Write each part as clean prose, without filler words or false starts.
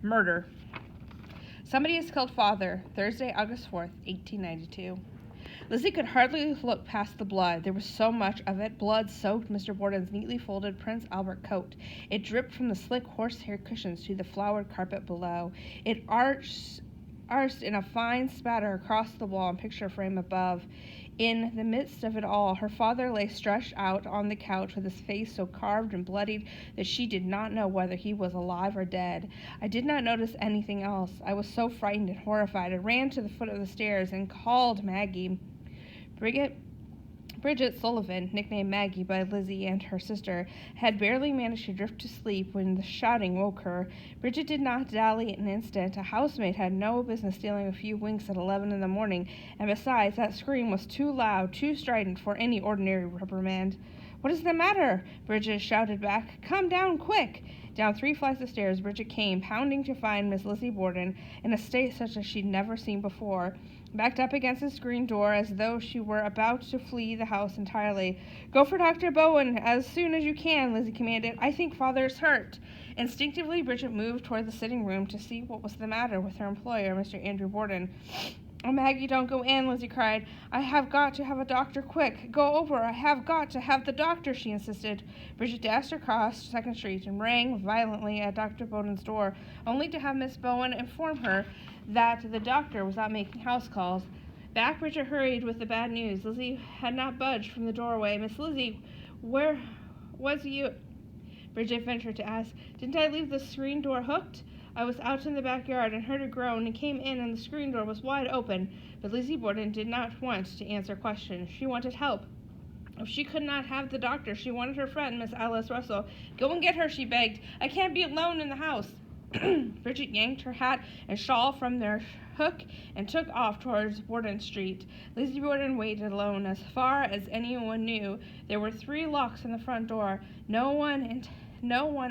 Murder. Somebody has killed father. Thursday, August 4th, 1892. Lizzie could hardly look past the blood. There was so much of it. Blood soaked Mr. Borden's neatly folded Prince Albert coat. It dripped from the slick horsehair cushions to the flowered carpet below. It arched in a fine spatter across the wall and picture frame above. In the midst of it all, her father lay stretched out on the couch with his face so carved and bloodied that she did not know whether he was alive or dead. I did not notice anything else. I was so frightened and horrified. I ran to the foot of the stairs and called Maggie. Bridget Sullivan, nicknamed Maggie by Lizzie and her sister, had barely managed to drift to sleep when the shouting woke her. Bridget did not dally an instant. A housemaid had no business stealing a few winks at 11 in the morning, and besides, that scream was too loud, too strident for any ordinary reprimand. "What is the matter?" Bridget shouted back. "Come down, quick!" Down 3 flights of stairs Bridget came, pounding to find Miss Lizzie Borden in a state such as she'd never seen before, backed up against the screen door as though she were about to flee the house entirely. "Go for Dr. Bowen as soon as you can," Lizzie commanded. "I think father's hurt." Instinctively, Bridget moved toward the sitting room to see what was the matter with her employer, Mr. Andrew Borden. "Oh, Maggie, don't go in," Lizzie cried. "I have got to have a doctor quick. Go over. I have got to have the doctor," she insisted. Bridget dashed across 2nd Street and rang violently at Dr. Bowden's door, only to have Miss Bowen inform her that the doctor was out making house calls. Back Bridget hurried with the bad news. Lizzie had not budged from the doorway. "Miss Lizzie, where was you?" Bridget ventured to ask. "Didn't I leave the screen door hooked? I was out in the backyard and heard a groan and came in and the screen door was wide open." But Lizzie Borden did not want to answer questions. She wanted help. If she could not have the doctor, she wanted her friend, Miss Alice Russell. "Go and get her," she begged. "I can't be alone in the house." Bridget yanked her hat and shawl from their hook and took off towards Borden Street. Lizzie Borden waited alone. As far as anyone knew, there were 3 locks on the front door. No one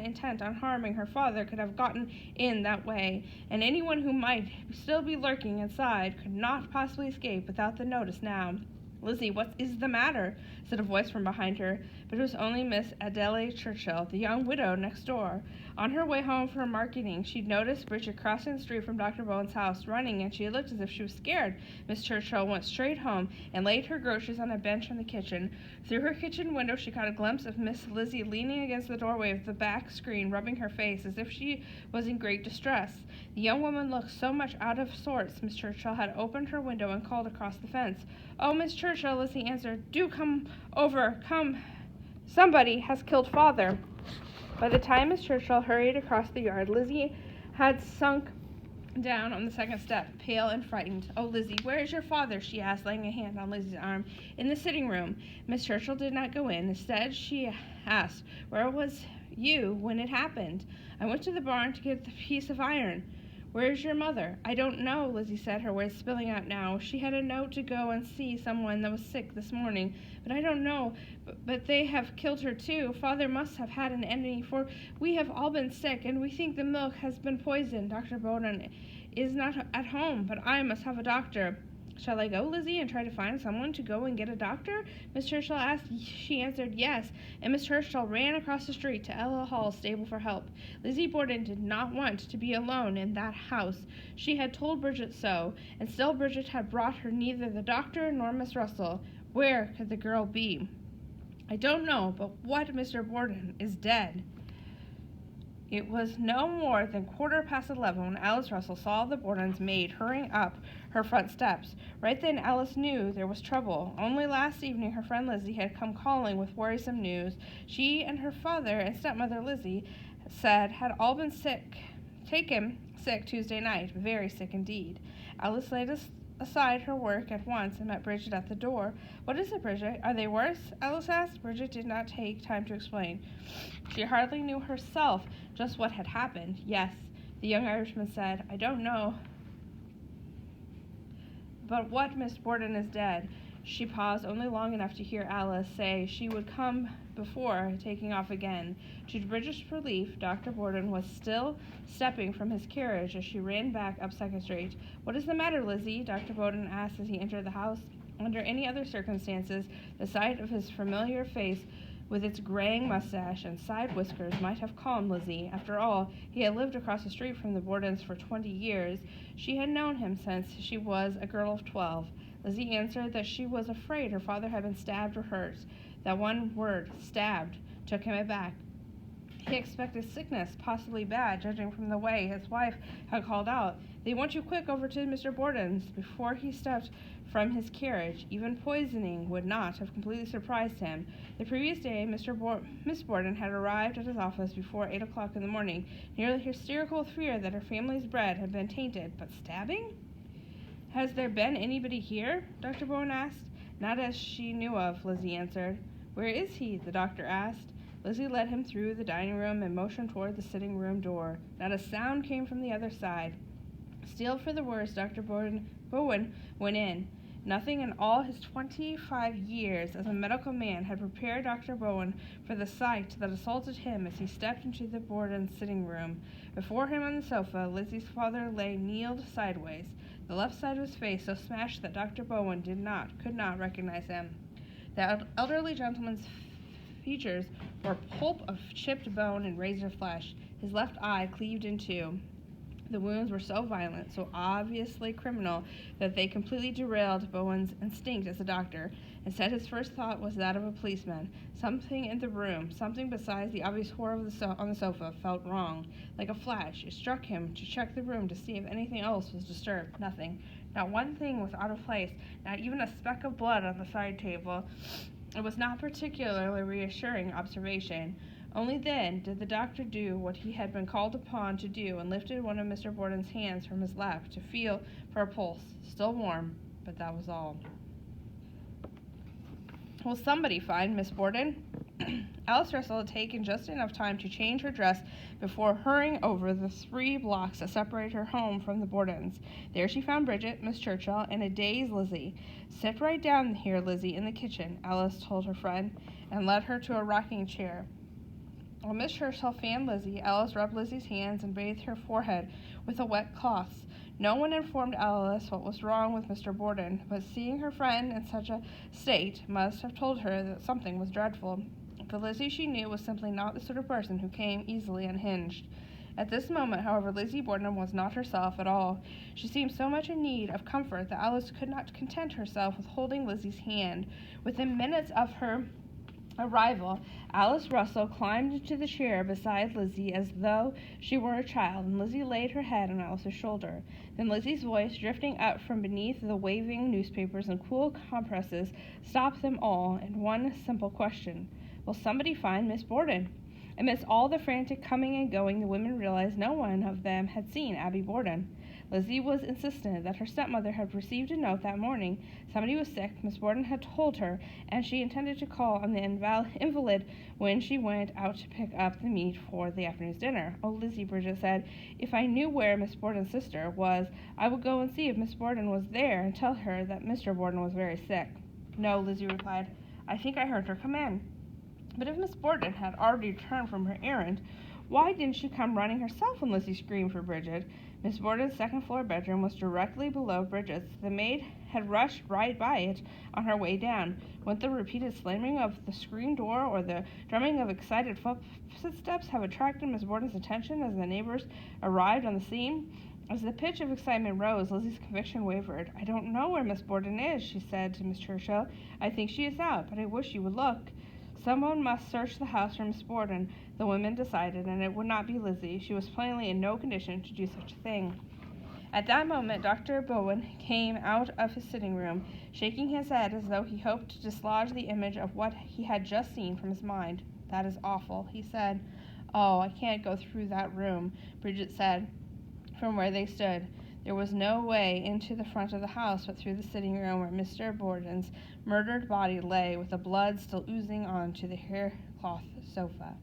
intent on harming her father could have gotten in that way, and anyone who might still be lurking inside could not possibly escape without the notice now. "Lizzie, what is the matter?" said a voice from behind her, but it was only Miss Adele Churchill, the young widow next door. On her way home from marketing, she'd noticed Bridget crossing the street from Dr. Bowen's house, running, and she looked as if she was scared. Miss Churchill went straight home and laid her groceries on a bench in the kitchen. Through her kitchen window she caught a glimpse of Miss Lizzie leaning against the doorway of the back screen, rubbing her face as if she was in great distress. The young woman looked so much out of sorts, Miss Churchill had opened her window and called across the fence. "Oh, Miss Churchill," Lizzie answered, "do come over, come. Somebody has killed father." By the time Miss Churchill hurried across the yard, Lizzie had sunk down on the 2nd step, pale and frightened. "Oh, Lizzie, where is your father?" she asked, laying a hand on Lizzie's arm. "In the sitting room." Miss Churchill did not go in. Instead, she asked, "Where was you when it happened?" "I went to the barn to get the piece of iron." "Where is your mother?" "I don't know," Lizzie said, her words spilling out now. "She had a note to go and see someone that was sick this morning, but I don't know. But they have killed her too. Father must have had an enemy, for we have all been sick, and we think the milk has been poisoned. Dr. Bowden is not at home, but I must have a doctor." "Shall I go, Lizzie, and try to find someone to go and get a doctor?" Miss Churchill asked. She answered yes, and Miss Churchill ran across the street to Ella Hall's stable for help. Lizzie Borden did not want to be alone in that house. She had told Bridget so, and still Bridget had brought her neither the doctor nor Miss Russell. Where could the girl be? "I don't know, but what Mr. Borden is dead." It was no more than 11:15 when Alice Russell saw the Borden's maid hurrying up her front steps. Right then Alice knew there was trouble. Only last evening her friend Lizzie had come calling with worrisome news. She and her father and stepmother Lizzie said had all been taken sick Tuesday night, very sick indeed. Alice laid aside her work at once and met Bridget at the door. "What is it, Bridget? Are they worse?" Alice asked. Bridget did not take time to explain. She hardly knew herself just what had happened. "Yes," the young Irishman said. "I don't know but what Miss Borden is dead." She paused only long enough to hear Alice say she would come before taking off again. To Bridget's relief, Dr. Borden was still stepping from his carriage as she ran back up 2nd Street. "What is the matter, Lizzie?" Dr. Borden asked as he entered the house. Under any other circumstances, the sight of his familiar face with its graying mustache and side whiskers might have calmed Lizzie. After all, he had lived across the street from the Bordens for 20 years. She had known him since she was a girl of 12. Lizzie answered that she was afraid her father had been stabbed or hurt. That one word, stabbed, took him aback. He expected sickness, possibly bad, judging from the way his wife had called out, "They want you quick over to Mr. Borden's," before he stepped from his carriage. Even poisoning would not have completely surprised him. The previous day, Miss Borden had arrived at his office before 8 o'clock in the morning, nearly hysterical with fear that her family's bread had been tainted. But stabbing? "Has there been anybody here?" Dr. Bowen asked. "Not as she knew of," Lizzie answered. "Where is he?" the doctor asked. Lizzie led him through the dining room and motioned toward the sitting room door. Not a sound came from the other side. Steeled for the worst, Dr. Bowen went in. Nothing in all his 25 years as a medical man had prepared Dr. Bowen for the sight that assaulted him as he stepped into the Borden sitting room. Before him on the sofa, Lizzie's father lay kneeled sideways, the left side of his face so smashed that Dr. Bowen could not recognize him. The elderly gentleman's features were pulp of chipped bone and razor flesh. His left eye cleaved in two. The wounds were so violent, so obviously criminal, that they completely derailed Bowen's instinct as a doctor. Instead, his first thought was that of a policeman. Something in the room, something besides the obvious horror on the sofa, felt wrong. Like a flash, it struck him to check the room to see if anything else was disturbed. Nothing. Not one thing was out of place, not even a speck of blood on the side table. It was not particularly reassuring observation. Only then did the doctor do what he had been called upon to do and lifted one of Mr. Borden's hands from his lap to feel for a pulse. Still warm, but that was all. "Will somebody find Miss Borden?" Alice Russell had taken just enough time to change her dress before hurrying over the 3 blocks that separated her home from the Bordens. There she found Bridget, Miss Churchill, and a dazed Lizzie. "Sit right down here, Lizzie, in the kitchen," Alice told her friend, and led her to a rocking chair. While Miss Churchill fanned Lizzie, Alice rubbed Lizzie's hands and bathed her forehead with a wet cloth. No one informed Alice what was wrong with Mr. Borden, but seeing her friend in such a state must have told her that something was dreadful. For Lizzie, she knew, was simply not the sort of person who came easily unhinged. At this moment, however, Lizzie Borden was not herself at all. She seemed so much in need of comfort that Alice could not content herself with holding Lizzie's hand. Within minutes of her arrival, Alice Russell climbed into the chair beside Lizzie as though she were a child, and Lizzie laid her head on Alice's shoulder. Then Lizzie's voice, drifting up from beneath the waving newspapers and cool compresses, stopped them all in one simple question. "Will somebody find Miss Borden?" Amidst all the frantic coming and going, the women realized no one of them had seen Abby Borden. Lizzie was insistent that her stepmother had received a note that morning. Somebody was sick, Miss Borden had told her, and she intended to call on the invalid when she went out to pick up the meat for the afternoon's dinner. "Oh, Lizzie," Bridget said, "if I knew where Miss Borden's sister was, I would go and see if Miss Borden was there and tell her that Mr. Borden was very sick." "No," Lizzie replied. "I think I heard her come in." But if Miss Borden had already returned from her errand, why didn't she come running herself when Lizzie screamed for Bridget? Miss Borden's second-floor bedroom was directly below Bridget's. The maid had rushed right by it on her way down. Wouldn't the repeated slamming of the screen door or the drumming of excited footsteps have attracted Miss Borden's attention as the neighbors arrived on the scene? As the pitch of excitement rose, Lizzie's conviction wavered. "I don't know where Miss Borden is," she said to Miss Churchill. "I think she is out, but I wish you would look." Someone must search the house for Miss Borden, the women decided, and it would not be Lizzie. She was plainly in no condition to do such a thing. At that moment, Dr. Bowen came out of his sitting room, shaking his head as though he hoped to dislodge the image of what he had just seen from his mind. "That is awful," he said. "Oh, I can't go through that room," Bridget said, from where they stood. There was no way into the front of the house but through the sitting room where Mr. Borden's murdered body lay, with the blood still oozing onto the haircloth sofa.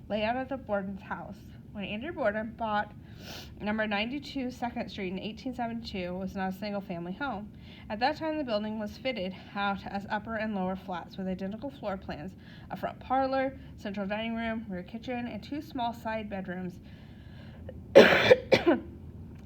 Layout of the Borden's house. When Andrew Borden bought number 92 2nd Street in 1872, it was not a single-family home. At that time, the building was fitted out as upper and lower flats with identical floor plans, a front parlor, central dining room, rear kitchen, and 2 small side bedrooms.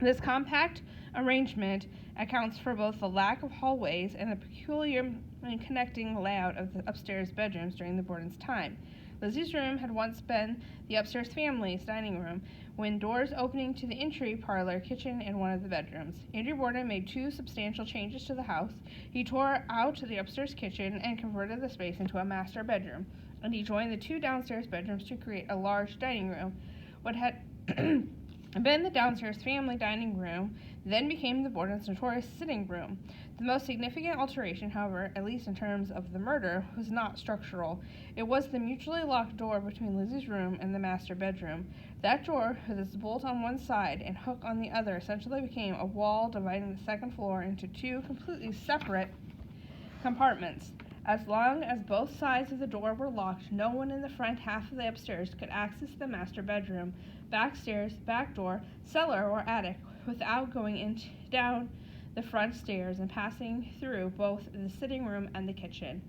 This compact arrangement accounts for both the lack of hallways and the peculiar and connecting layout of the upstairs bedrooms during the Borden's time. Lizzie's room had once been the upstairs family's dining room, with doors opening to the entry, parlor, kitchen, and one of the bedrooms. Andrew Borden made 2 substantial changes to the house. He tore out the upstairs kitchen and converted the space into a master bedroom, and he joined the 2 downstairs bedrooms to create a large dining room. What had been the downstairs family dining room then became the Borden's notorious sitting room. The most significant alteration, however, at least in terms of the murder, was not structural. It was the mutually locked door between Lizzie's room and the master bedroom. That door, with its bolt on one side and hook on the other, essentially became a wall dividing the second floor into 2 completely separate compartments. As long as both sides of the door were locked, no one in the front half of the upstairs could access the master bedroom, backstairs, back door, cellar, or attic without going down the front stairs and passing through both the sitting room and the kitchen.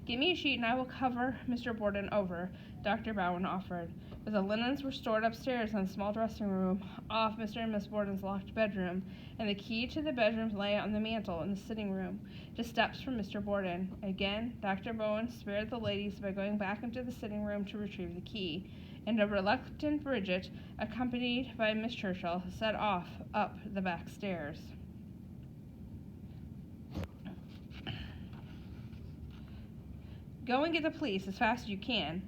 "Give me a sheet and I will cover Mr. Borden over," Dr. Bowen offered. But the linens were stored upstairs in the small dressing room off Mr. and Miss Borden's locked bedroom, and the key to the bedrooms lay on the mantel in the sitting room, just steps from Mr. Borden. Again, Dr. Bowen spared the ladies by going back into the sitting room to retrieve the key, and a reluctant Bridget, accompanied by Miss Churchill, set off up the back stairs. "Go and get the police as fast as you can."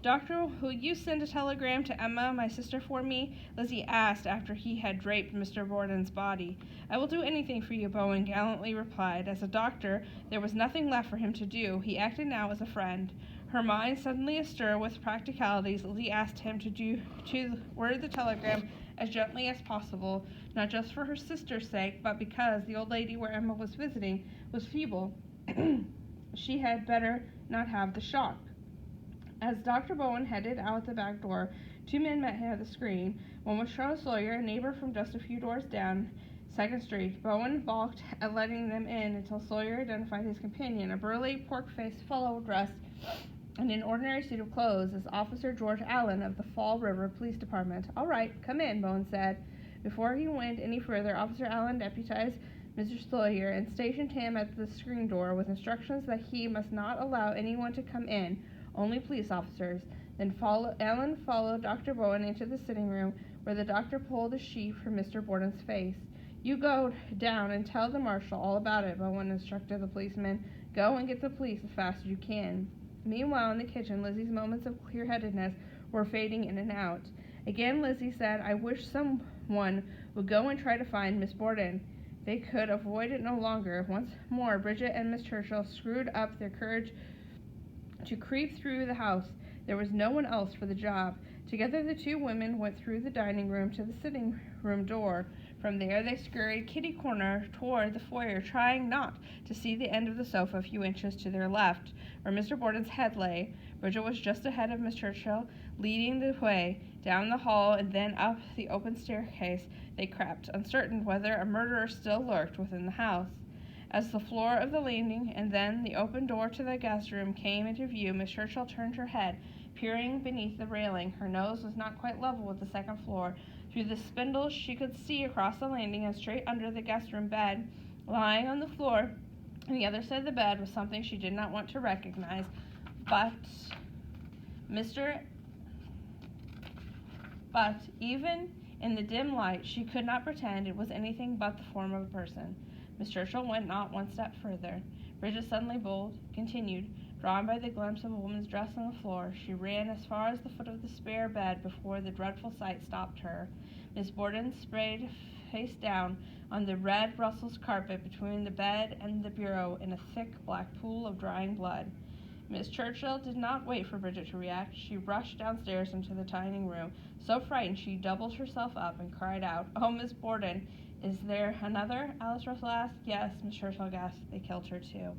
"Doctor, will you send a telegram to Emma, my sister, for me?" Lizzie asked after he had draped Mr. Borden's body. "I will do anything for you," Bowen gallantly replied. As a doctor, there was nothing left for him to do. He acted now as a friend. Her mind suddenly astir with practicalities, Lizzie asked him to word the telegram as gently as possible, not just for her sister's sake, but because the old lady where Emma was visiting was feeble. She had better not have the shock. As Dr. Bowen headed out the back door, 2 men met him at the screen. One was Charles Sawyer, a neighbor from just a few doors down 2nd Street. Bowen balked at letting them in until Sawyer identified his companion, a burly, pork-faced fellow dressed in an ordinary suit of clothes, as Officer George Allen of the Fall River Police Department. "All right, come in," Bowen said. Before he went any further, Officer Allen deputized Mr. Sawyer and stationed him at the screen door with instructions that he must not allow anyone to come in, only police officers. Then Allen followed Dr. Bowen into the sitting room, where the doctor pulled a sheet from Mr. Borden's face. "You go down and tell the marshal all about it," Bowen instructed the policeman. "Go and get the police as fast as you can." Meanwhile, in the kitchen, Lizzie's moments of clear-headedness were fading in and out. Again, Lizzie said, "I wish someone would go and try to find Miss Borden." They could avoid it no longer. Once more, Bridget and Miss Churchill screwed up their courage to creep through the house. There was no one else for the job. Together, the 2 women went through the dining room to the sitting room door. From there, they scurried kitty-corner toward the foyer, trying not to see the end of the sofa a few inches to their left, where Mr. Borden's head lay. Bridget was just ahead of Miss Churchill, leading the way. Down the hall and then up the open staircase they crept, uncertain whether a murderer still lurked within the house. As the floor of the landing and then the open door to the guest room came into view, Miss Churchill turned her head, peering beneath the railing. Her nose was not quite level with the second floor. Through the spindles she could see across the landing and straight under the guest room bed. Lying on the floor on the other side of the bed was something she did not want to recognize, but even in the dim light she could not pretend it was anything but the form of a person. Miss Churchill went not one step further. Bridget, suddenly bold, continued. Drawn by the glimpse of a woman's dress on the floor, she ran as far as the foot of the spare bed before the dreadful sight stopped her. Miss Borden sprayed face down on the red Brussels carpet between the bed and the bureau in a thick black pool of drying blood. Miss Churchill did not wait for Bridget to react. She rushed downstairs into the dining room. So frightened, she doubled herself up and cried out, "Oh, Miss Borden, is there another?" Alice Russell asked. "Yes," Miss Churchill gasped. "They killed her, too."